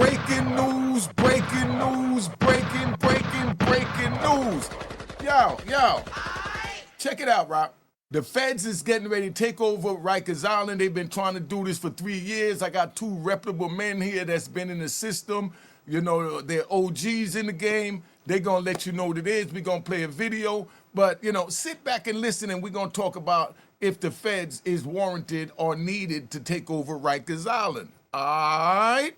Breaking news, breaking news, breaking news. Yo, check it out, Rock. The feds is getting ready to take over Rikers Island. They've been trying to do this for 3 years. I got two reputable men here that's been in the system. You know, they're OGs in the game. They're going to let you know what it is. We're going to play a video. But, you know, sit back and listen, and we're going to talk about if the feds is warranted or needed to take over Rikers Island. All right?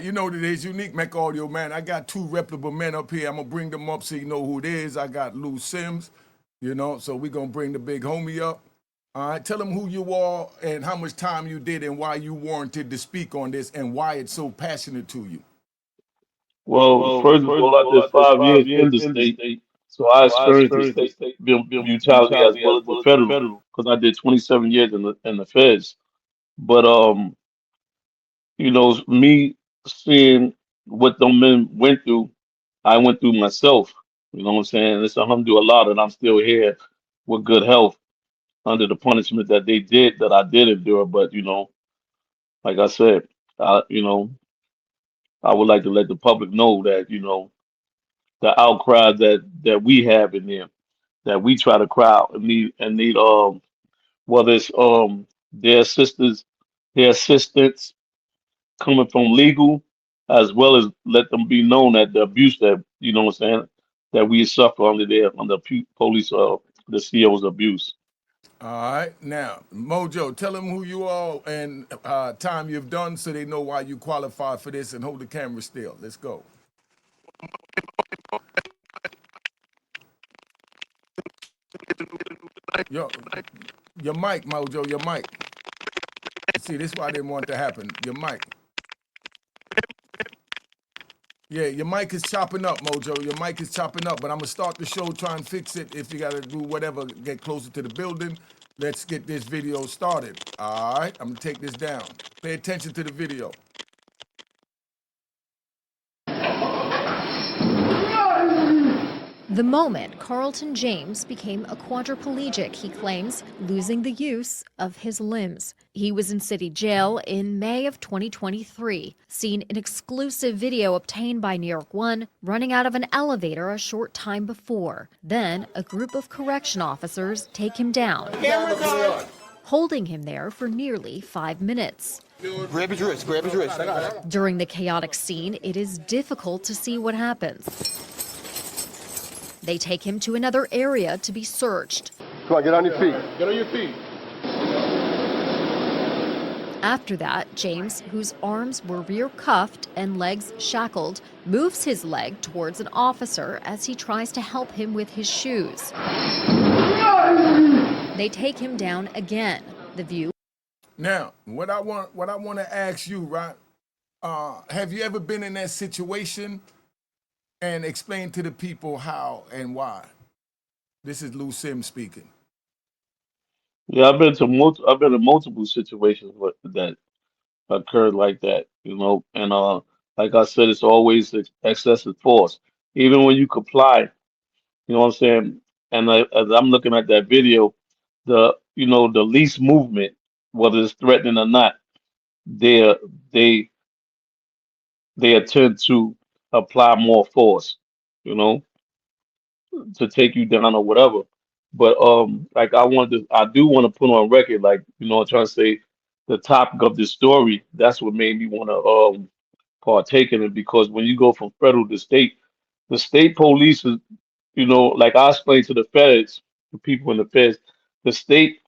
You know what it is, Unique Mech Audio, man. I got two reputable men up here. I'm going to bring them up so you know who it is. I got Lou Sims, you know, so we're going to bring the big homie up. All right, tell them who you are and how much time you did and why you warranted to speak on this and why it's so passionate to you. Well, first of all, I did 5 years in the state, so I experienced the state brutality as well as the federal, because I did 27 years in the feds. But me seeing what them men went through, I went through myself. You know what I'm saying? It's alhamdulillah that I'm still here with good health under the punishment that they did that I did endure. But like I said, I you know I would like to let the public know that the outcry that we have in there, that we try to cry out and need whether it's their sisters, their assistants coming from legal, as well as let them be known that the abuse that what I'm saying, that we suffer under police the CO's abuse. All right, now, Mojo, tell them who you are and time you've done so they know why you qualify for this and hold the camera still. Let's go. Yo, your mic, Mojo, your mic. See, this is why I didn't want it to happen. Your mic. Yeah, your mic is chopping up, Mojo. Your mic is chopping up, but I'm gonna start the show, try and fix it. If you gotta do whatever, get closer to the building. Let's get this video started. All right, I'm gonna take this down. Pay attention to the video. The moment Carlton James became a quadriplegic, he claims, losing the use of his limbs. He was in city jail in May of 2023, seen an exclusive video obtained by New York One running out of an elevator a short time before. Then, a group of correction officers take him down, holding him there for nearly 5 minutes. Grab his wrist, grab his wrist. During the chaotic scene, it is difficult to see what happens. They take him to another area to be searched. Come on, get on your feet. Get on your feet. After that, James, whose arms were rear cuffed and legs shackled, moves his leg towards an officer as he tries to help him with his shoes. They take him down again. The view. Now, what I want to ask you, right? Have you ever been in that situation? And explain to the people how and why. This is Lou Sims speaking. Yeah, I've been in multiple situations that occurred like that, and like I said, it's always excessive force. Even when you comply, you know what I'm saying? And as I'm looking at that video, the least movement, whether it's threatening or not, they they they attempt to apply more force, you know, to take you down or whatever. But like I do want to put on record, like trying to say the topic of this story. That's what made me want to partake in it, because when you go from federal to state, the state police is, like I explained to the feds, the people in the feds, the state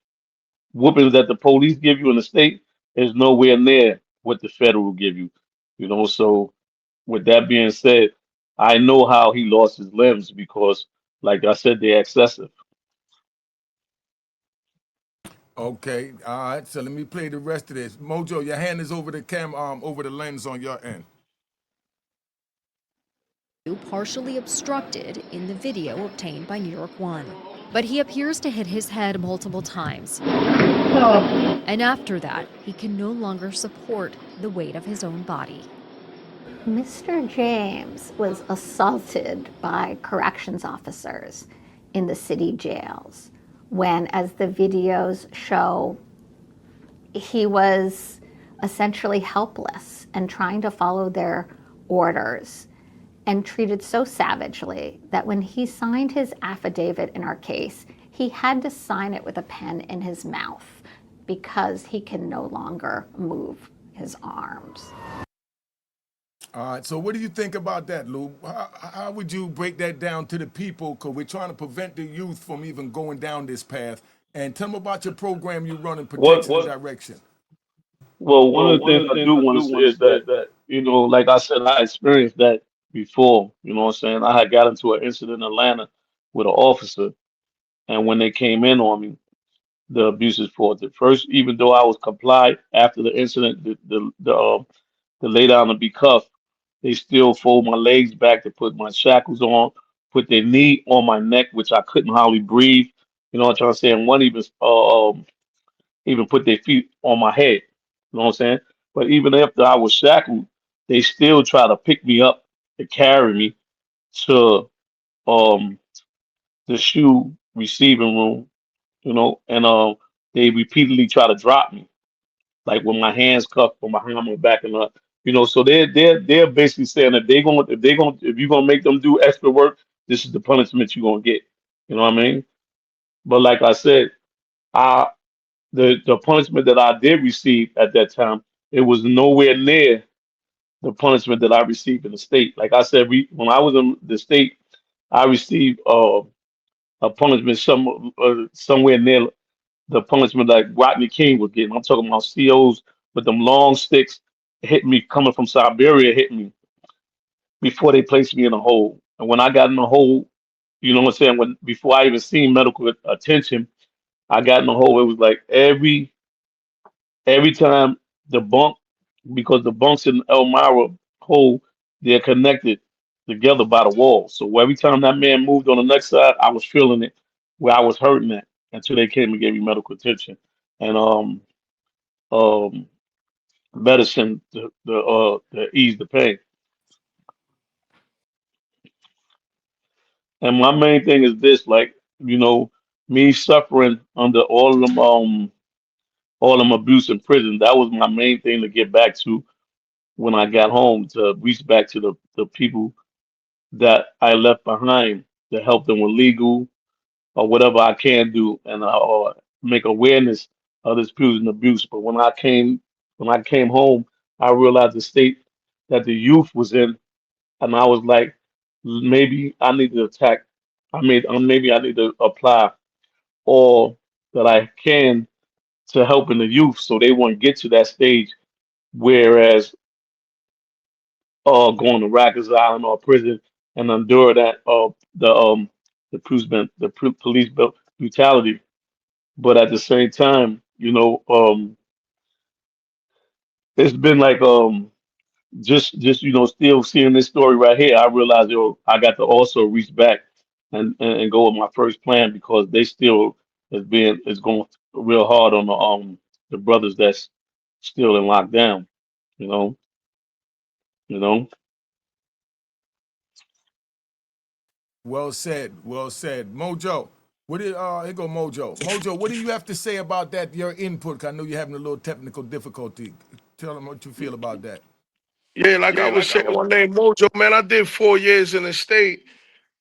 whoopings that the police give you in the state is nowhere near what the federal will give you. So with that being said, I know how he lost his limbs because, like I said, they're excessive. Okay, all right. So let me play the rest of this. Mojo, your hand is over the over the lens on your end. partially obstructed in the video obtained by New York One. But he appears to hit his head multiple times. And after that, he can no longer support the weight of his own body. Mr. James was assaulted by corrections officers in the city jails when, as the videos show, he was essentially helpless and trying to follow their orders and treated so savagely that when he signed his affidavit in our case, he had to sign it with a pen in his mouth because he can no longer move his arms. All right, so what do you think about that, Lou? How would you break that down to the people? Because we're trying to prevent the youth from even going down this path. And tell them about your program you run in What protection and direction. Well, one of the things I do want to say is that, like I said, I experienced that before. You know what I'm saying? I had got into an incident in Atlanta with an officer, and when they came in on me, the abuses forth. At first, even though I was complied after the incident, the lay down to be cuffed, they still fold my legs back to put my shackles on, put their knee on my neck, which I couldn't hardly breathe. You know what I'm trying to say? And one even put their feet on my head. You know what I'm saying? But even after I was shackled, they still try to pick me up to carry me to um the shoe receiving room, and they repeatedly try to drop me, like with my hands cuffed from behind my back and so they're basically saying that if you're gonna make them do extra work, this is the punishment you're gonna get. You know what I mean? But like I said, I the punishment that I did receive at that time, it was nowhere near the punishment that I received in the state. Like I said, when I was in the state, I received a punishment somewhere near the punishment like Rodney King was getting. I'm talking about COs with them long sticks hitting me, coming from Siberia, hitting me before they placed me in a hole. And when I got in the hole, you know what I'm saying? When before I even seen medical attention, I got in the hole. It was like every time the bunk, because the bunks in Elmira hole, they're connected together by the wall. So every time that man moved on the next side, I was feeling it where I was hurting at until they came and gave me medical attention and um medicine to ease the pain. And my main thing is this, like, me suffering under all them abuse in prison, that was my main thing to get back to when I got home, to reach back to the people that I left behind, to help them with legal or whatever I can do, and or make awareness of this prison abuse. But when I came home, I realized the state that the youth was in, and I was like, maybe I need to attack. Maybe I need to apply all that I can to helping the youth, so they won't get to that stage. Whereas going to Rikers Island or prison and endure that police brutality. But at the same time, it's been like just still seeing this story right here, I realized, I got to also reach back and go with my first plan, because they still is going real hard on the brothers that's still in lockdown. You know, you know. Well said. Well said. Mojo, here go Mojo. Mojo, what do you have to say about that, your input? 'Cause I know you're having a little technical difficulty. Tell them what you feel about that. Yeah, like I was saying, my name Mojo, man. I did 4 years in the state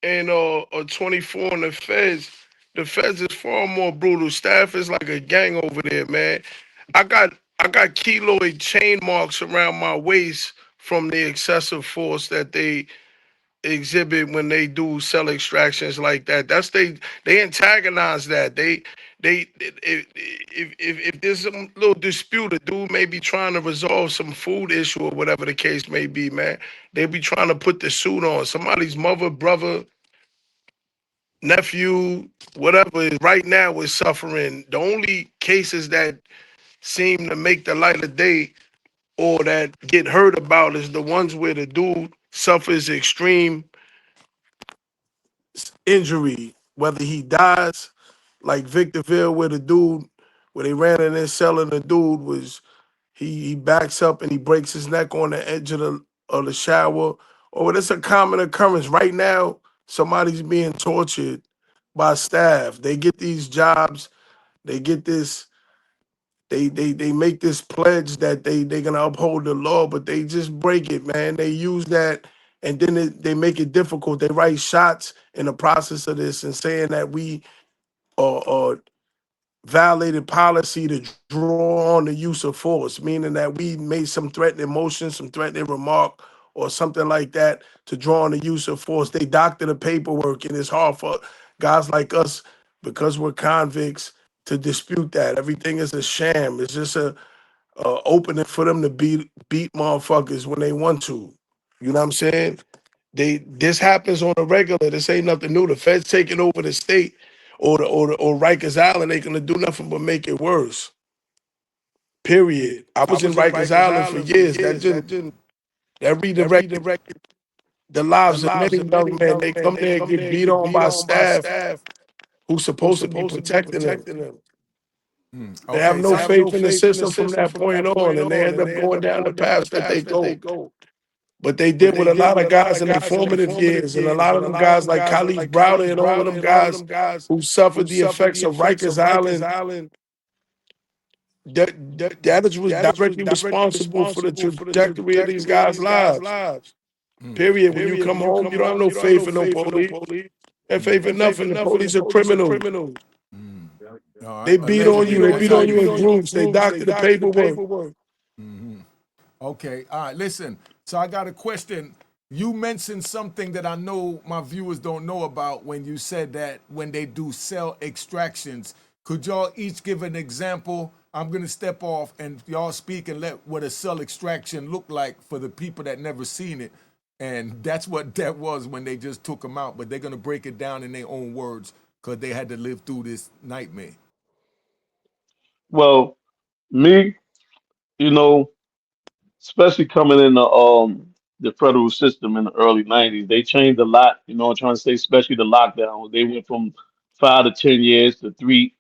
and 24 in the feds. The feds is far more brutal. Staff is like a gang over there, man. I got I got keloid chain marks around my waist from the excessive force that they exhibit when they do cell extractions like that. They antagonize that. They if there's some little dispute, a dude may be trying to resolve some food issue or whatever the case may be, man. They be trying to put the suit on somebody's mother, brother, nephew, whatever is right now is suffering. The only cases that seem to make the light of day or that get heard about is the ones where the dude suffers extreme injury, whether he dies, like Victorville, where the dude, where they ran in his cell and the dude was, he backs up and he breaks his neck on the edge of the shower. Or it's a common occurrence. Right now, somebody's being tortured by staff. They get these jobs, they get this, they make this pledge that they're gonna uphold the law, but they just break it, man. They use that and then they make it difficult. They write shots in the process of this and saying that we are violated policy to draw on the use of force, meaning that we made some threatening motion, some threatening remark, or something like that to draw on the use of force. They doctor the paperwork, and it's hard for guys like us, because we're convicts, to dispute that. Everything is a sham. It's just a opening for them to beat motherfuckers when they want to. You know what I'm saying? This happens on a regular. This ain't nothing new. The feds taking over the state or Rikers Island ain't gonna do nothing but make it worse. Period. I I was in was in Rikers Rikers Island for Island for years. years. That didn't That that redirected redirected the the lives of lives many of young many men. young They men. come They there and come get there and beat get on beat by on by staff staff who's who's supposed to be supposed to be protecting them. protecting them. They have Okay, no so have no faith in the faith in the system from system that from point that on, point and they on, end and up they end going up down the going down the paths that they paths that they go. go. But they But did with they a did lot with of a lot guys of in guys in their informative formative years, and a years, lot and of a them lot of guys them like guys Khalif like Browder Khalif and all of Browder them and all of guys them guys who who suffered the suffered effects the of effects of Rikers Rikers Island. Island. That That was that was directly directly responsible for the responsible for the trajectory of these trajectory of guys' these guys' lives. lives. Period. When you Period. come When you home, come you don't have home, no you don't have faith no in no faith in no police. police. Have faith in Have faith nothing. in The nothing. The police are police are criminals. criminals. No, They beat on you. allegedly, They that's beat how on you you in feel. groups. They They doctor the doctor the paperwork. paperwork. Okay, all right, listen. So I got a question. You mentioned something that I know my viewers don't know about when you said that when they do cell extractions. Could y'all each give an example? I'm gonna step off and y'all speak and let what a cell extraction look like for the people that never seen it. And that's what that was when they just took them out. But they're gonna break it down in their own words because they had to live through this nightmare. Well, me, you know, especially coming in the federal system in the early '90s, they changed a lot. You know, I'm trying to say, especially the lockdown. They went from 5 to 10 years to three,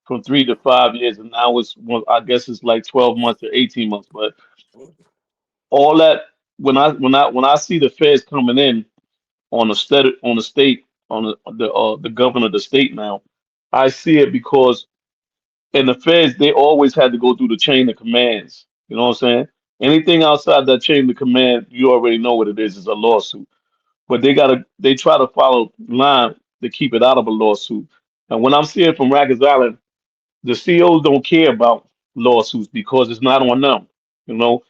from 3 to 5 years, and now it's well, I guess it's like 12 months to 18 months. But all that when I see the feds coming in on the state on the governor of the state now, I see it because in the feds they always had to go through the chain of commands. You know what I'm saying? Anything outside that chain of command, you already know what it is. It's a lawsuit. But they try to follow line to keep it out of a lawsuit. And when I'm seeing from Rikers Island, the CEOs don't care about lawsuits because it's not on them. You know,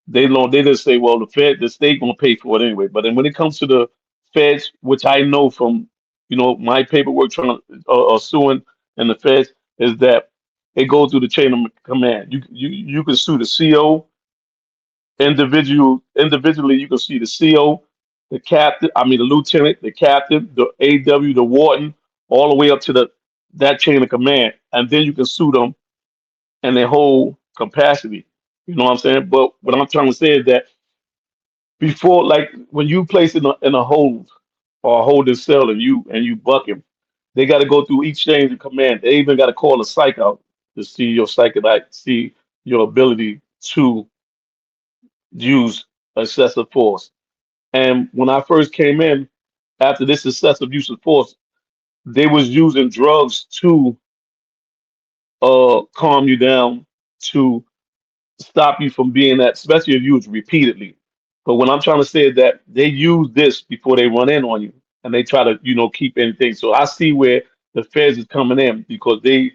they just say, well, the state gonna pay for it anyway. But then when it comes to the feds, which I know from my paperwork trying to suing and the feds is that it goes through the chain of command. You can sue the CO individually. You can sue the CO, the captain. I mean the lieutenant, the captain, the AW, the warden, all the way up to the that chain of command, and then you can sue them in their whole capacity. You know what I'm saying? But what I'm trying to say is that before, like when you place in a hold or a holding cell and you buck him, they got to go through each change of command. They even got to call a psych out to see your psychotic, see your ability to use excessive force. And when I first came in, after this excessive use of force, they was using drugs to calm you down, to stop you from being that, especially if you use repeatedly. But what I'm trying to say is that they use this before they run in on you, and they try to, keep anything. So I see where the feds is coming in because they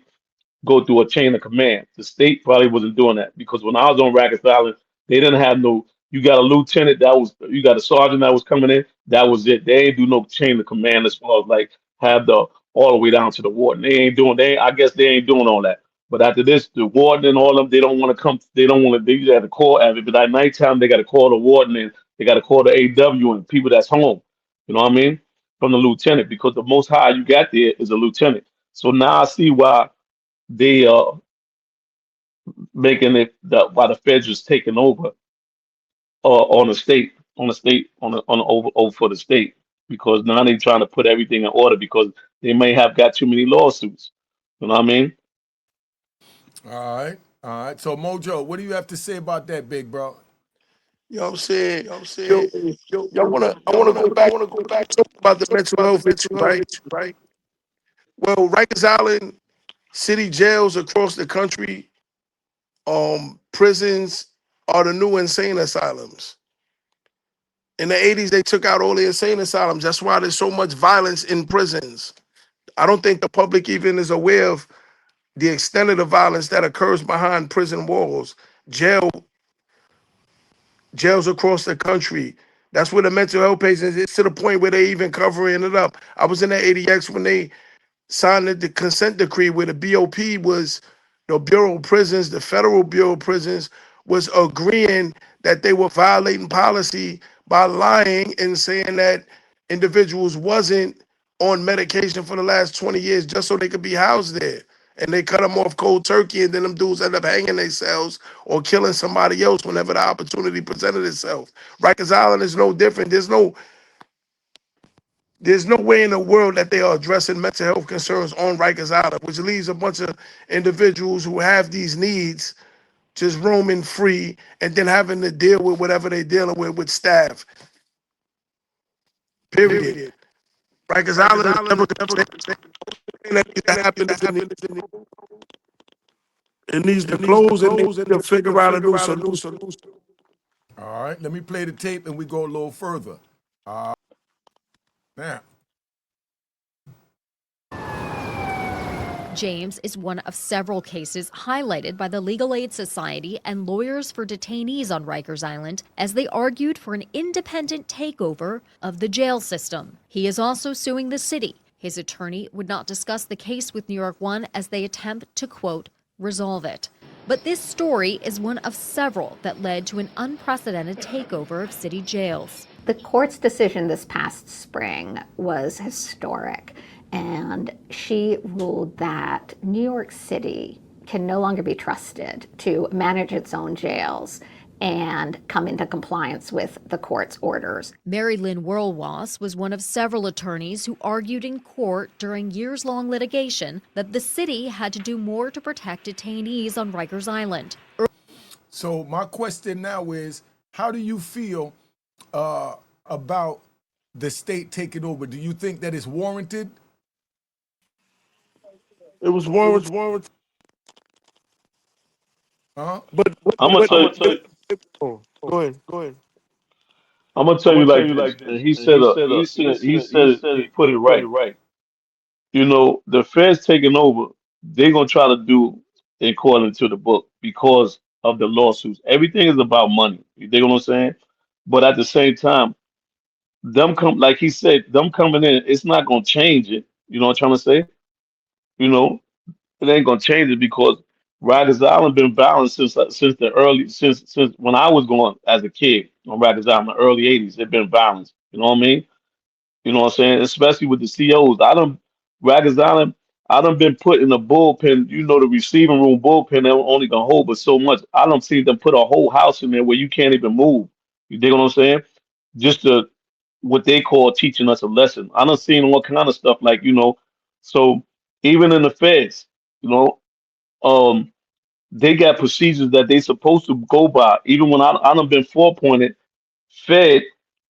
go through a chain of command. The state probably wasn't doing that because when I was on Rikers Island, they didn't have no. You got a lieutenant you got a sergeant that was coming in. That was it. They ain't do no chain of command as far as like have the all the way down to the warden. They ain't doing. I guess they ain't doing all that. But after this, the warden and all of them, they don't want to come. They don't want to. They got to call. But at nighttime, they got to call the warden and they got to call the AW and people that's home. You know what I mean? From the lieutenant because the most high you got there is a lieutenant. So now I see why they making it that why the feds was taking over on the state on the over for the state. because now they're trying to put everything in order because they may have got too many lawsuits. You know what I mean? All right. All right. So Mojo, what do you have to say about that, big bro? You know what I'm saying? You know what I'm Yo, saying? Yo, y'all wanna I y'all wanna wanna go I back wanna go back talk about the talk mental about the health issue, mental health right? issue, right? Well, Rikers Island city jails across the country, prisons are the new insane asylums. In the 80s, they took out all the insane asylums. That's why there's so much violence in prisons. I don't think the public even is aware of the extent of the violence that occurs behind prison walls. Jail, jails across the country. That's where the mental health patients, it's to the point where they even covering it up. I was in the ADX when they signed the consent decree where the BOP was, the Bureau of Prisons, the Federal Bureau of Prisons was agreeing that they were violating policy by lying and saying that individuals wasn't on medication for the last 20 years just so they could be housed there. And they cut them off cold turkey, and then them dudes end up hanging themselves or killing somebody else whenever the opportunity presented itself. Rikers Island is no different. There's no way in the world that they are addressing mental health concerns on Rikers Island, which leaves a bunch of individuals who have these needs just roaming free and then having to deal with whatever they're dealing with staff. Period. Period. Rikers Rikers Island is Island never is going never to change. gonna change. Anything that needs to Anything happen that is happens in it needs to it needs to close and they close need and they to need to figure out a figure new out a new solution. solution. All right. Let me play the tape and we go a little further. Now. James is one of several cases highlighted by the Legal Aid Society and lawyers for detainees on Rikers Island as they argued for an independent takeover of the jail system. He is also suing the city. His attorney would not discuss the case with New York One as they attempt to, quote, resolve it. But this story is one of several that led to an unprecedented takeover of city jails. The court's decision this past spring was historic, and she ruled that New York City can no longer be trusted to manage its own jails and come into compliance with the court's orders. Mary Lynn Whirlwass was one of several attorneys who argued in court during years-long litigation that the city had to do more to protect detainees on Rikers Island. So my question now is, how do you feel about the state taking over? Do you think that it's warranted? It was It was warranted, warranted. Huh? but I'm gonna but tell I'm you. gonna tell you. oh, go ahead. Go ahead. I'm gonna I'm tell you gonna tell like you this. like And this. And he he said it. said He it. put He it put it right. right. The feds taking over. They're gonna try to do according to the book because of the lawsuits. Everything is about money. You dig what I'm saying? But at the same time, them come like he said, them coming in, it's not gonna change it. You know what I'm trying to say? You know, it ain't gonna change it because Rikers Island been balanced since the early since when I was going as a kid on Rikers Island, the early '80s. It been balanced. You know what I mean? You know what I'm saying? Especially with the COs. Rikers Island, I done been put in the bullpen, the receiving room bullpen, they only gonna hold but so much. I don't see them put a whole house in there where you can't even move. You dig what I'm saying? Just to what they call teaching us a lesson. I done seen all kind of stuff so even in the feds, you know, um, they got procedures that they supposed to go by. Even when I done been four-pointed, fed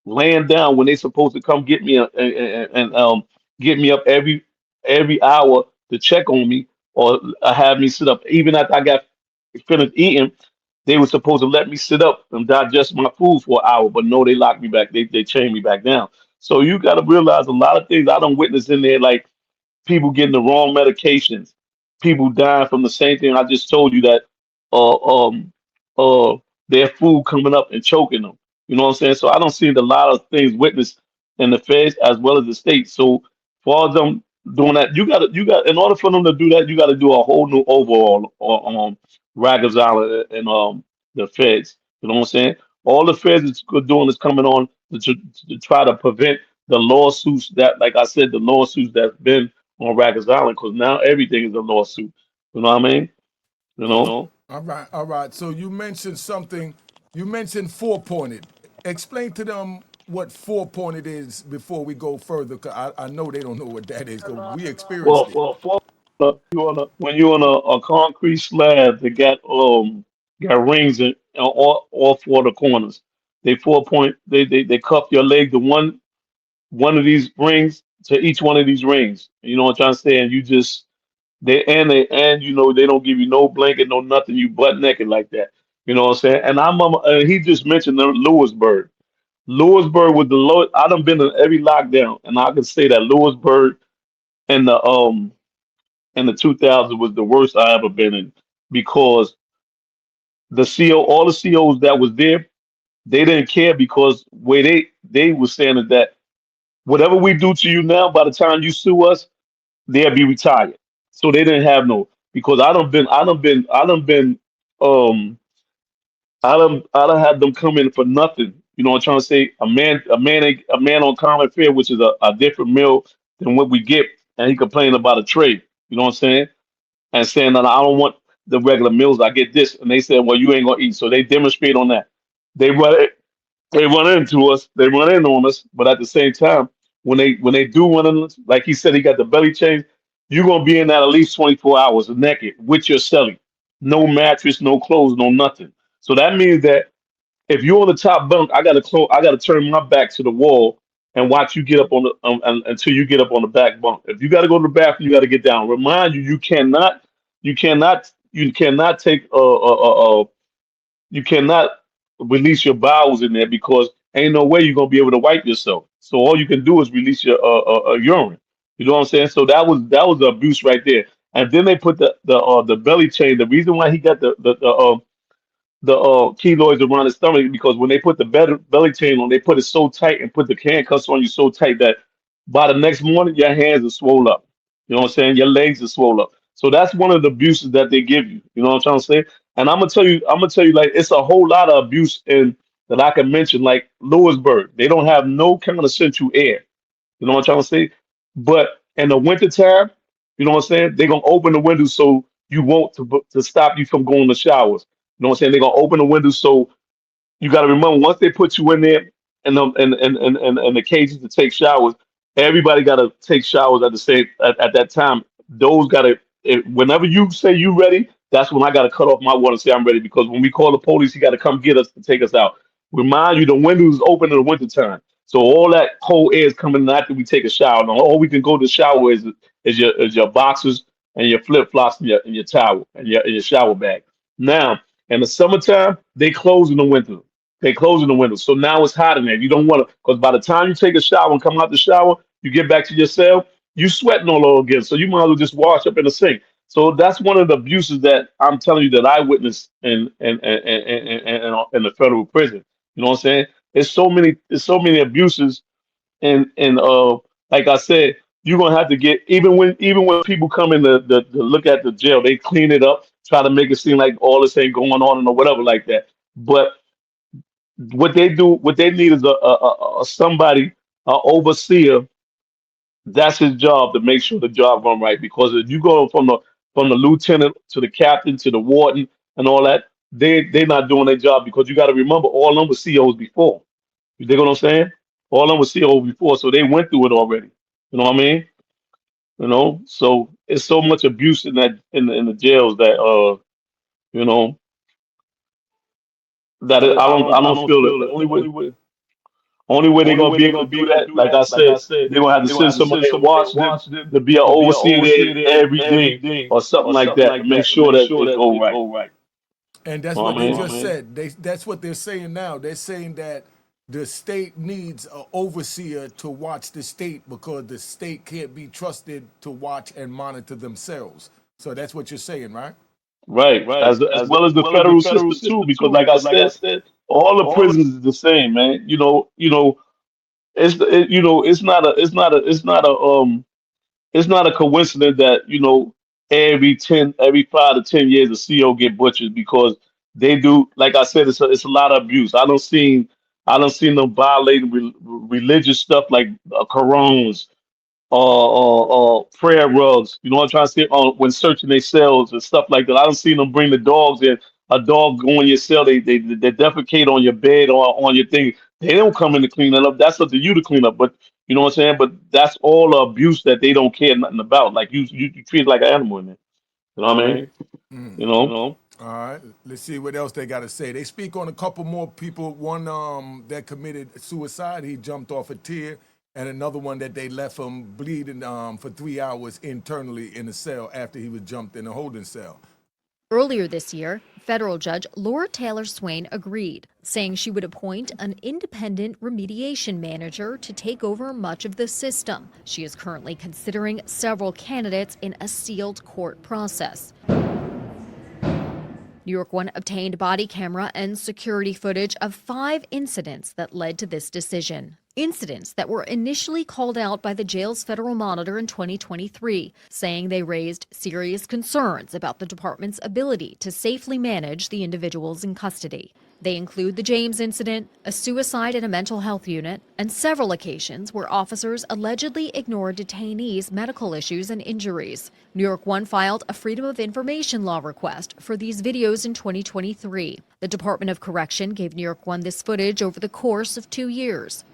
laying down when they supposed to come get me and get me up every hour to check on me or have me sit up. Even after I got finished eating, they were supposed to let me sit up and digest my food for an hour, but no, they locked me back. They chained me back down. So you got to realize a lot of things I don't witness in there, like people getting the wrong medications, people dying from the same thing I just told you that uh um their food coming up and choking them. You know what I'm saying? So I don't see a lot of things witnessed in the feds as well as the state. So for all them doing that, you got in order for them to do that, you got to do a whole new overhaul on Rikers Island and the feds. You know what I'm saying? All the feds is doing is coming on to try to prevent the lawsuits that, like I said, the lawsuits that's been on Rikers Island because now everything is a lawsuit. You know what I mean? You You know? know. All right, all right. So you mentioned something. You mentioned four pointed. Explain to them what 4 point it is before we go further? 'Cause I know they don't know what that is because we experienced Well, it. when you on a concrete slab that got rings in all four of the corners. They 4 point. They cuff your leg to one of these rings to each one of these rings. You know what I'm trying to say? And you just they you know they don't give you no blanket, no nothing. You butt naked like that. You know what I'm saying? And he just mentioned Lewisburg. Lewisburg was the lowest. I done been in every lockdown, and I can say that Lewisburg and the 2000s was the worst I ever been in because all the COs that was there, they didn't care because where they was saying is that whatever we do to you now, by the time you sue us, they'll be retired. So they didn't have no because um I done had them come in for nothing. You know what I'm trying to say? A man on common fare, which is a different meal than what we get, and he complained about a trade. You know what I'm saying? And saying that I don't want the regular meals, I get this. And they said, well, you ain't gonna eat. So they demonstrate on that. They run they run into us, they run in on us, but at the same time, when they do run in us, like he said he got the belly change, you're gonna be in that at least 24 hours naked with your celly. No mattress, no clothes, no nothing. So that means that if you're on the top bunk, I gotta turn my back to the wall and watch you get up on the until you get up on the back bunk. If you gotta go to the bathroom, you gotta get down. Remind you, you cannot take you cannot release your bowels in there because ain't no way you're gonna be able to wipe yourself. So all you can do is release your urine. You know what I'm saying? So that was the abuse right there. And then they put the belly chain. The reason why he got the keloids around his stomach because when they put the belly chain on, they put it so tight and put the handcuffs on you so tight that by the next morning your hands are swollen up. You know what I'm saying? Your legs are swollen up. So that's one of the abuses that they give you. You know what I'm trying to say? And I'm gonna tell you like it's a whole lot of abuse in that I can mention, like Lewisburg. They don't have no kind of central air. You know what I'm trying to say? But in the wintertime, you know what I'm saying? They're gonna open the windows so you won't to stop you from going to showers. You know what I'm saying? They're gonna open the windows so you got to remember once they put you in there and the cages to take showers, everybody got to take showers at the same at that time. Those got to whenever you say you ready, that's when I got to cut off my water and say I'm ready because when we call the police, he got to come get us to take us out. Remind you, the windows open in the wintertime. So all that cold air is coming in after we take a shower. Now all we can go to the shower is your boxers and your flip flops and your towel and your shower bag. Now in the summertime, they close in the winter. They close in the winter. So now it's hot in there. You don't want to, because by the time you take a shower and come out the shower, you get back to your cell, you sweating all over again. So you might as well just wash up in the sink. So that's one of the abuses that I'm telling you that I witnessed in the federal prison. You know what I'm saying? There's so many abuses and like I said, you're gonna have to get even when people come in to look at the jail, they clean it up, try to make it seem like all this ain't going on or whatever like that. But what they need is a somebody, a overseer. That's his job to make sure the job run right. Because if you go from the lieutenant to the captain to the warden and all that, they're not doing their job because you got to remember all of them were COs before. You dig what I'm saying? All of them were COs before, so they went through it already. You know what I mean? You know, so it's so much abuse in that in the jails that you know I don't feel it. The only way they're gonna be able to do that, like I said, they're gonna have to send somebody and watch them to be an overseer there every day or something like that to make sure that it go right. And that's You know what what they I mean? just said. That's what they're saying now. They're saying that the state needs an overseer to watch the state because the state can't be trusted to watch and monitor themselves. So that's what you're saying, right? Right, as well as the federal system too, because like I said, all the prisons is the same, man. It's not a coincidence that every 5 to 10 years a CO get butchered because they do. Like I said, it's a lot of abuse. I don't seen them violating religious stuff like Qurans or prayer rugs. You know what I'm trying to say? When searching their cells and stuff like that. I don't seen them bring the dogs in. A dog go in your cell. They defecate on your bed or on your thing. They don't come in to clean it up. That's up to you to clean up. But you know what I'm saying? But that's all the abuse that they don't care nothing about. Like you treat it like an animal in there. You know what I mean? You know? All right, let's see what else they got to say. They speak on a couple more people. One that committed suicide, he jumped off a tier, and another one that they left him bleeding for 3 hours internally in a cell after he was jumped in a holding cell. Earlier this year, federal judge Laura Taylor Swain agreed, saying she would appoint an independent remediation manager to take over much of the system. She is currently considering several candidates in a sealed court process. New York One obtained body camera and security footage of 5 incidents that led to this decision. Incidents that were initially called out by the jail's federal monitor in 2023, saying they raised serious concerns about the department's ability to safely manage the individuals in custody. They include the James incident, a suicide in a mental health unit, and several occasions where officers allegedly ignored detainees' medical issues and injuries. New York One filed a Freedom of Information law request for these videos in 2023. The Department of Correction gave New York One this footage over the course of 2 years.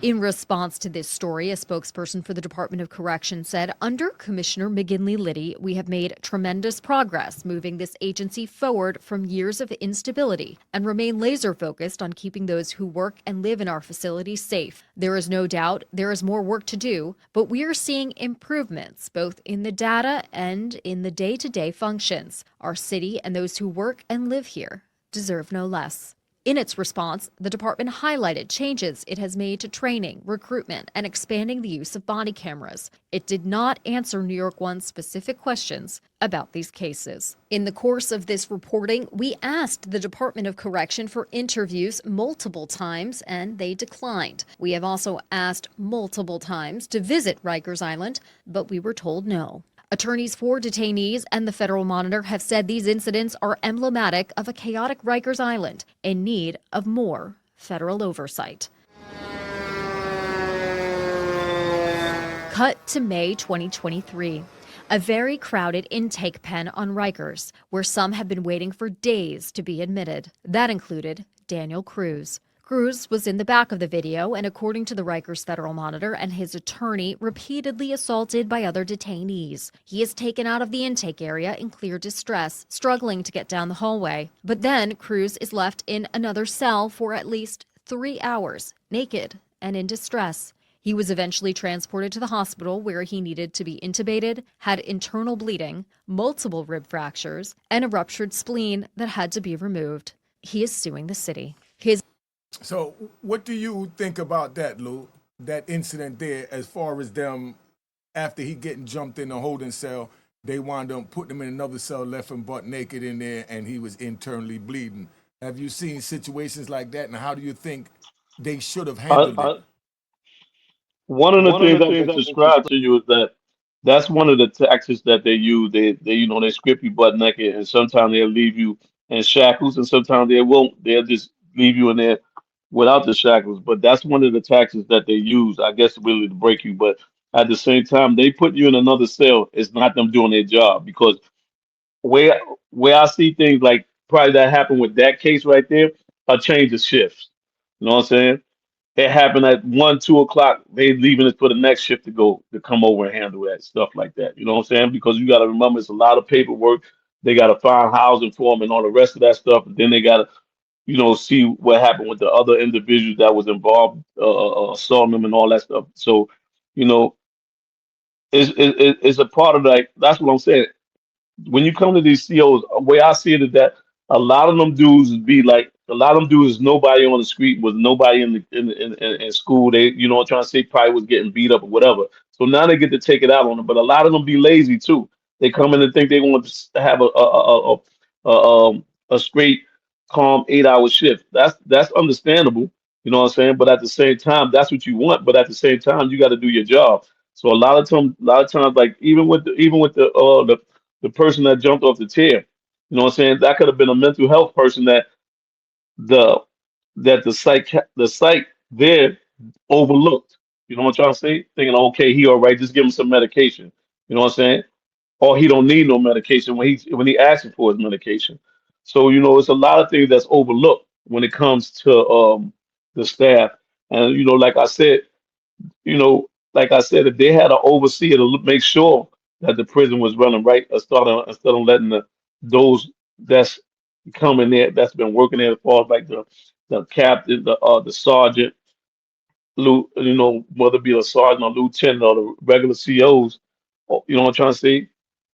In response to this story, a spokesperson for the Department of Correction said, under Commissioner McGinley-Liddy, we have made tremendous progress moving this agency forward from years of instability and remain laser focused on keeping those who work and live in our facilities safe. There is no doubt there is more work to do, but we are seeing improvements both in the data and in the day-to-day functions. Our city and those who work and live here deserve no less. In its response, the department highlighted changes it has made to training, recruitment, and expanding the use of body cameras. It did not answer New York One's specific questions about these cases. In the course of this reporting, we asked the Department of Correction for interviews multiple times, and they declined. We have also asked multiple times to visit Rikers Island, but we were told no. Attorneys for detainees and the federal monitor have said these incidents are emblematic of a chaotic Rikers Island in need of more federal oversight. Cut to May 2023. A very crowded intake pen on Rikers, where some have been waiting for days to be admitted. That included Daniel Cruz. Cruz was in the back of the video and, according to the Rikers Federal Monitor and his attorney, repeatedly assaulted by other detainees. He is taken out of the intake area in clear distress, struggling to get down the hallway. But then Cruz is left in another cell for at least 3 hours, naked and in distress. He was eventually transported to the hospital where he needed to be intubated, had internal bleeding, multiple rib fractures, and a ruptured spleen that had to be removed. He is suing the city. So what do you think about that, Lou? That incident there, as far as them, after he getting jumped in a holding cell, they wound up putting him in another cell, left him butt naked in there, and he was internally bleeding. Have you seen situations like that, and how do you think they should have handled it? One of the things I can describe to you is that that's one of the tactics that they use. They strip you butt naked, and sometimes they'll leave you in shackles, and sometimes they won't. They'll just leave you in there without the shackles. But that's one of the tactics that they use, I guess, really to break you. But at the same time, they put you in another cell. It's not them doing their job, because where where I see things like probably that happened with that case right there, a change of shifts. You know what I'm saying? It happened at 1, 2 o'clock. They leaving it for the next shift to come over and handle that stuff like that. You know what I'm saying? Because you got to remember, it's a lot of paperwork. They got to find housing for them and all the rest of that stuff. And then they got to, see what happened with the other individuals that was involved, assaulting them and all that stuff. So, you know, it's a part of that. That's what I'm saying. When you come to these COs, the way I see it is that a lot of them dudes be like, a lot of them dudes, nobody on the street, was nobody in school. They, I'm trying to say, probably was getting beat up or whatever. So now they get to take it out on them. But a lot of them be lazy too. They come in and think they want to have a straight, calm 8 hour shift. That's understandable. You know what I'm saying? But at the same time, that's what you want. But at the same time, you got to do your job. So a lot of times, like even with the person that jumped off the chair, you know what I'm saying? That could have been a mental health person the the psych there overlooked. You know what I'm trying to say? Thinking, okay, he all right, just give him some medication. You know what I'm saying? Or he don't need no medication when he asking for his medication. So it's a lot of things that's overlooked. when it comes to the staff. And like I said, if they had an overseer to make sure that the prison was running right, instead of letting those that's coming there, that's been working there, as far as like the captain, the sergeant, whether it be a sergeant or lieutenant or the regular COs, you know what I'm trying to say?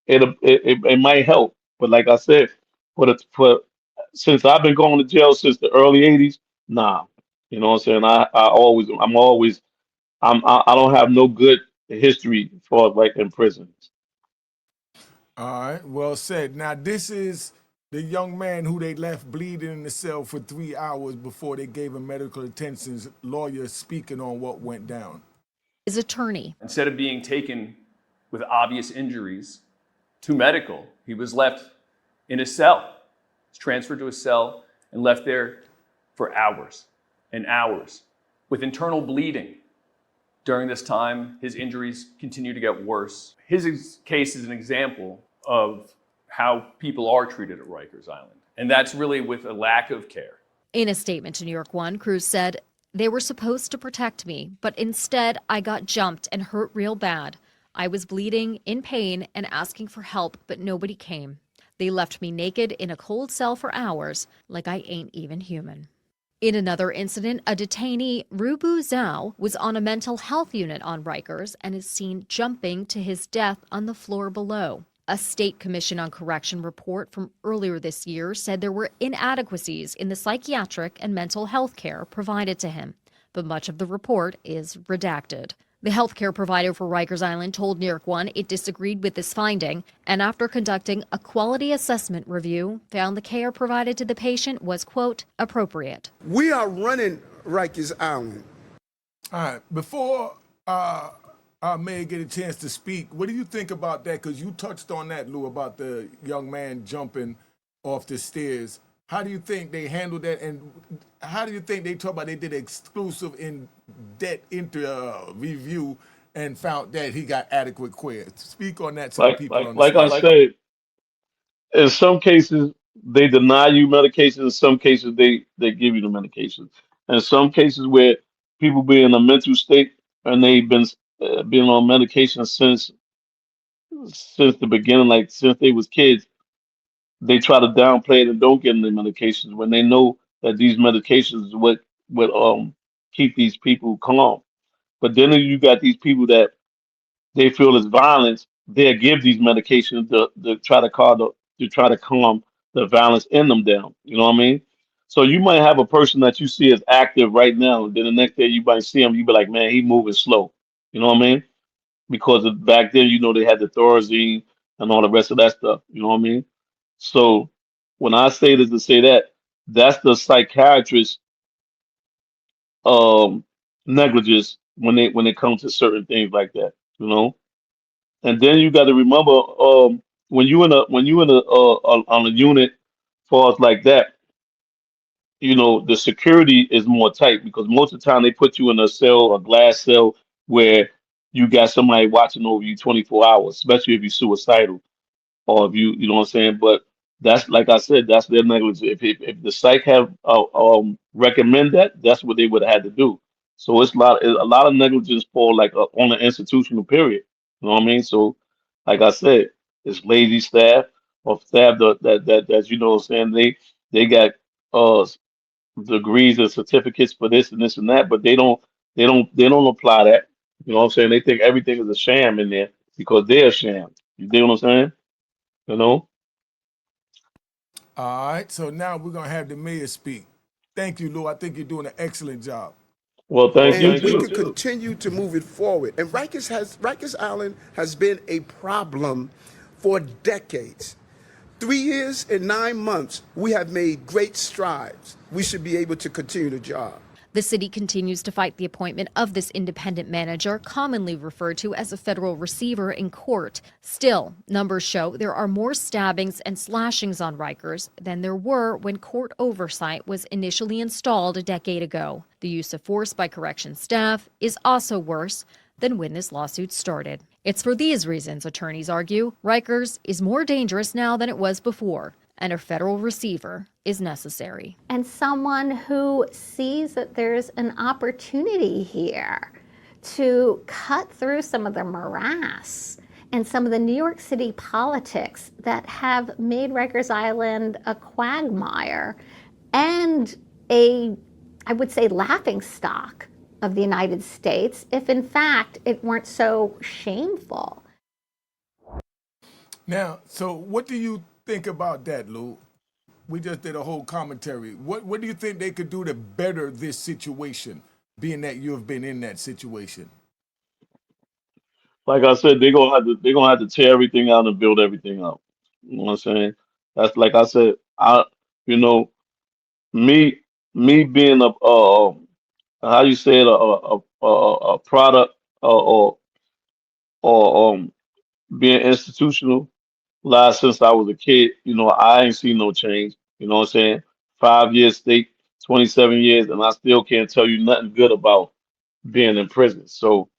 It might help, but like I said, for since I've been going to jail since the early '80s, nah, you know what I'm saying? I don't have no good history for like in prison. All right, well said. Now, this is the young man who they left bleeding in the cell for 3 hours before they gave him medical attention. Lawyer speaking on what went down. His attorney. Instead of being taken with obvious injuries to medical, he was left in a cell. He was transferred to a cell and left there for hours and hours with internal bleeding. During this time, his injuries continue to get worse. His case is an example of how people are treated at Rikers Island, and that's really with a lack of care. In a statement to New York One, Cruz said, "They were supposed to protect me, but instead I got jumped and hurt real bad. I was bleeding, in pain, and asking for help, but nobody came. They left me naked in a cold cell for hours, like I ain't even human." In another incident, a detainee, Rubu Zhao, was on a mental health unit on Rikers and is seen jumping to his death on the floor below. A State Commission on Correction report from earlier this year said there were inadequacies in the psychiatric and mental health care provided to him, but much of the report is redacted. The healthcare provider for Rikers Island told New York One it disagreed with this finding, and after conducting a quality assessment review, found the care provided to the patient was, quote, appropriate. We are running Rikers Island. All right, before Mayor get a chance to speak, what do you think about that? Because you touched on that, Lou, about the young man jumping off the stairs. How do you think they handled that? And how do you think they talk about they did exclusive review and found that he got adequate care? Speak on that so Like people like understand. I said, in some cases they deny you medication. In some cases they give you the medication. In some cases where people be in a mental state and they've been on medication since the beginning, like since they was kids, they try to downplay it and don't give them the medications when they know that these medications is what keep these people calm. But then you got these people that they feel is violence. They'll give these medications to try to calm the violence in them down. You know what I mean? So you might have a person that you see as active right now, then the next day you might see him, you be like, man, he moving slow. You know what I mean? Because back then, they had the Thorazine and all the rest of that stuff. You know what I mean? So when I say this to say that, that's the psychiatrist um negligence when it comes to certain things like that. You know? And then you got to remember, when you in a on a unit, far as like that, the security is more tight because most of the time they put you in a cell, a glass cell, where you got somebody watching over you 24 hours, especially if you're suicidal or if you know what I'm saying. But that's like I said, that's their negligence. If the psych have recommend that, that's what they would have had to do. So it's a lot of negligence for like on an institutional period. You know what I mean? So like I said, it's lazy staff or staff that you know what I'm saying, they got uh degrees and certificates for this and this and that, but they don't apply that. You know what I'm saying? They think everything is a sham in there because they're a sham. You dig what I'm saying? You know? All right, so now we're gonna have the mayor speak. Thank you, Lou. I think you're doing an excellent job. Well, thank you And we too. could continue to move it forward. And Rikers Island has been a problem for decades. 3 years and 9 months, we have made great strides. We should be able to continue the job. The city continues to fight the appointment of this independent manager, commonly referred to as a federal receiver, in court. Still, numbers show there are more stabbings and slashings on Rikers than there were when court oversight was initially installed a decade ago. The use of force by corrections staff is also worse than when this lawsuit started. It's for these reasons, attorneys argue, Rikers is more dangerous now than it was before, and a federal receiver is necessary. And someone who sees that there's an opportunity here to cut through some of the morass and some of the New York City politics that have made Rikers Island a quagmire and I would say, laughing stock of the United States, if in fact it weren't so shameful. Now, so what do you think about that, Lou? We just did a whole commentary. What do you think they could do to better this situation, being that you have been in that situation? Like I said, they're gonna have to tear everything out and build everything up. You know what I'm saying? That's like I said. You know, me me being a how you say it, a product, or being institutional since I was a kid. You know, I ain't seen no change. You know what I'm saying? 5 years state, 27 years, and I still can't tell you nothing good about being in prison. So,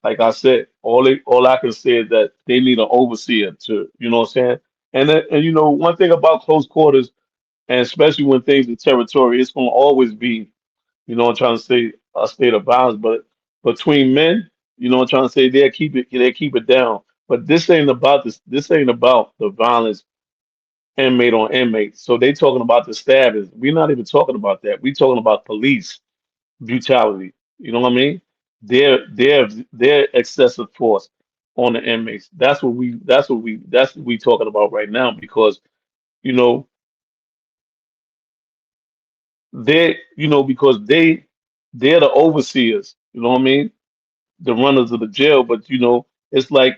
like I said, all I can say is that they need an overseer to, you know what I'm saying? And one thing about close quarters, and especially when things are territory, it's gonna always be, I'm trying to say, a state of violence. But between men, I'm trying to say, they keep it down. But this ain't about the violence inmate on inmate. So they talking about the stabbings. We're not even talking about that. We talking about police brutality. You know what I mean? Their excessive force on the inmates. That's what we talking about right now, because you know they're the overseers. You know what I mean? The runners of the jail. But it's like,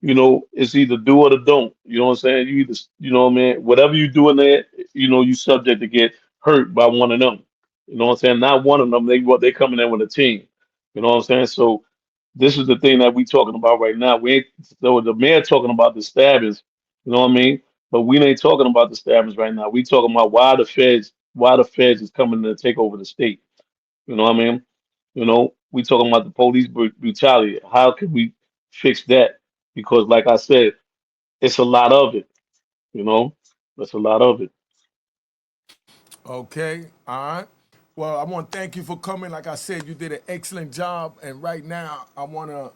it's either do or the don't. You know what I'm saying? You either, what I mean, whatever you do in there, you subject to get hurt by one of them. You know what I'm saying? Not one of them. They coming in with a team. You know what I'm saying? So this is the thing that we talking about right now. We ain't, so the mayor talking about the stabbings. You know what I mean? But we ain't talking about the stabbings right now. We talking about why the feds is coming to take over the state. You know what I mean? We talking about the police brutality. How can we fix that? Because, like I said, it's a lot of it. You know, it's a lot of it. Okay, all right. Well, I want to thank you for coming. Like I said, you did an excellent job. And right now, I want to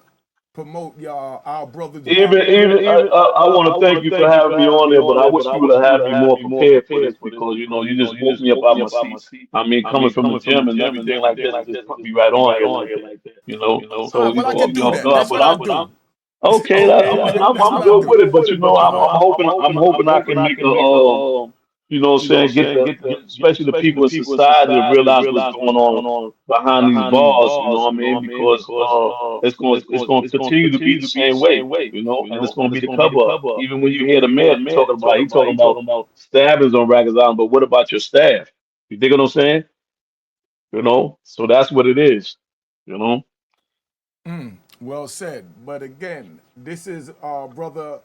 promote our brother's book. I want to thank you for having me on there, but I wish you would have had me more prepared for this, because you just woke me up out my seat. I mean, coming from the gym and everything like this, it just put me right on here like that. All So right, you well, I caught can me do off that. guard, That's but what I do. okay. That's I'm what I good with do. it, but I'm hoping I can make what I'm saying, get especially the people in society to realize what's going on behind these bars. You know what I mean? Because it's going to continue to be the same way. And it's going to be the cover up. Even when you hear the mayor talking about, he talking about stabbings on Rikers Island, but what about your staff? You dig what I'm saying? So that's what it is. You know. Well said. But again, this is our brother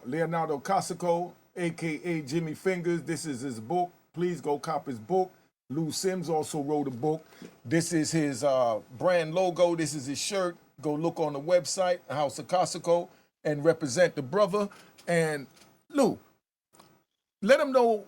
Leonardo Casico, aka Jimmy Fingers. This is his book. Please go cop his book. Lou Sims also wrote a book. This is his brand logo. This is his shirt. Go look on the website, House of Casico, and represent the brother. And Lou, let them know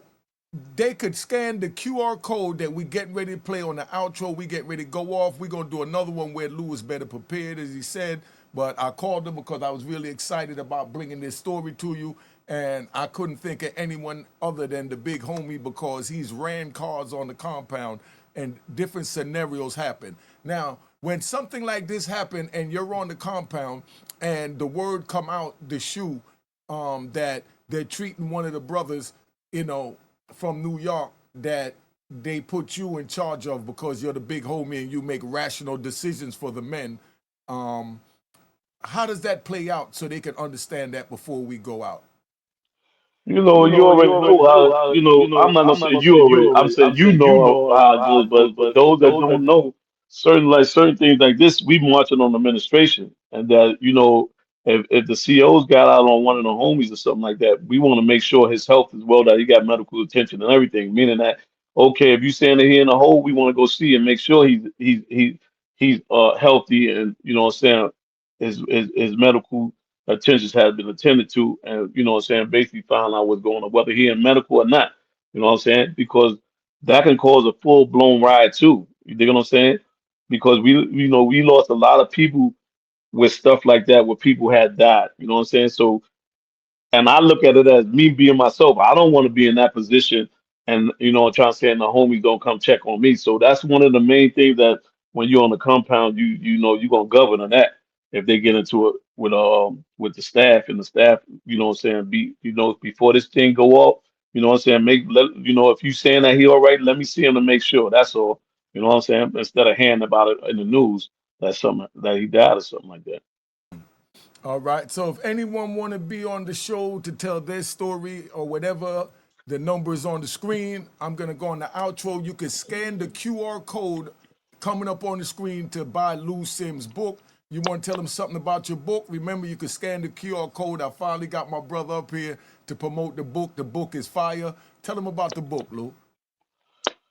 they could scan the QR code that we getting ready to play on the outro. We get ready to go off. We're gonna do another one where Lou is better prepared, as he said. But I called him because I was really excited about bringing this story to you, and I couldn't think of anyone other than the big homie, because he's ran cars on the compound and different scenarios happen. Now, when something like this happen and you're on the compound and the word come out the shoe that they're treating one of the brothers, you know, from New York, that they put you in charge of because you're the big homie and you make rational decisions for the men. Um, how does that play out so they can understand that before we go out? You already know how, I'm not gonna say you already, I'm saying how it goes, but those that don't know, certain things like this, we marching on administration. And that, if the CO's got out on one of the homies or something like that, we want to make sure his health is well, that he got medical attention and everything. Meaning that, okay, if you saying that he in a hole, we want to go see and make sure he's healthy, and what I'm saying, his medical attentions had been attended to, and you know what I'm saying, basically found out what's going on, whether he in medical or not. You know what I'm saying? Because that can cause a full blown riot too. You dig what I'm saying? Because we lost a lot of people with stuff like that where people had died. You know what I'm saying? So, and I look at it as me being myself. I don't want to be in that position, and you know, trying to say, and the homies don't come check on me. So that's one of the main things that when you're on the compound, you know you're gonna govern on that. If they get into it with the staff, and the staff, you know what I'm saying, before this thing go off, you know what I'm saying, if you saying that he all right, let me see him to make sure. That's all. You know what I'm saying? Instead of hearing about it in the news that something that he died or something like that. All right. So if anyone want to be on the show to tell their story or whatever, the number is on the screen. I'm gonna go on the outro. You can scan the QR code coming up on the screen to buy Lou Sims' book. You want to tell them something about your book? Remember, you can scan the QR code. I finally got my brother up here to promote the book. The book is fire. Tell them about the book, Lou.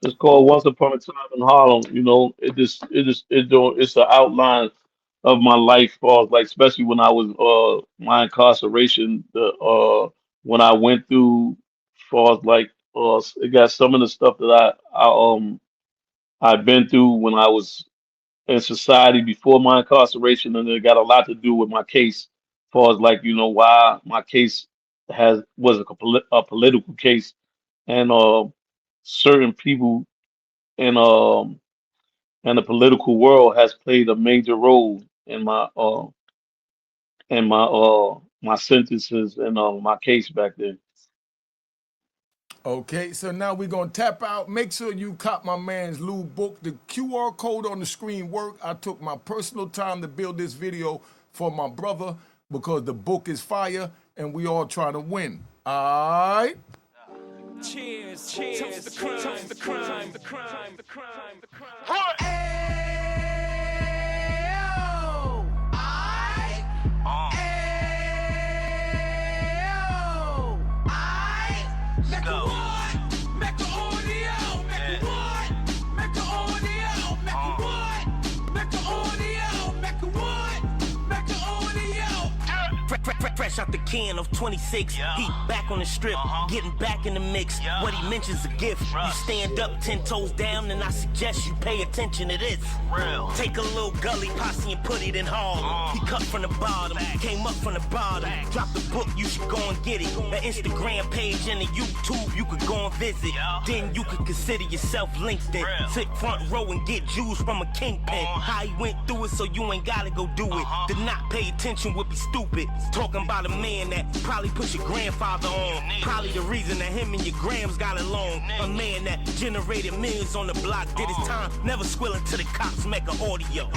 It's called Once Upon a Time in Harlem. You know, it's an outline of my life, like especially when I was my incarceration, the when I went through, far as like it got some of the stuff that I've been through when I was in society before my incarceration, and it got a lot to do with my case, far as like why my case was a political case, and certain people in and the political world has played a major role in my sentences and my case back then. Okay, so now we're gonna tap out. Make sure you cop my man's Lou book. The QR code on the screen work. I took my personal time to build this video for my brother because the book is fire and we all trying to win. All right. Cheers, cheers, toast the crime, toast the crime, the crime, the crime, the crime. Ayo, make a what? Make a audio, make a what? Make a audio, make a what? Make a audio, make a what? Make a audio. Fresh out the can of 26, he back on the strip, getting back in the mix. What he mentions a gift. You stand up 10 toes down, and I suggest you pay attention to this. Real. Take a little gully posse and put it in Harlem. He cut from the bottom, came up from the bottom. Drop the book, you should go and get it. The Instagram page and the YouTube, you could go and visit. Then you could consider yourself linked in. Sit front row and get Jews from a kingpin. How he went through it, so you ain't gotta go do it. To not pay attention would be stupid. Talking about a man that probably put your grandfather on. Probably the reason that him and your grams got along. A man that generated millions on the block, did his time, never squilling to the cops, make an audio.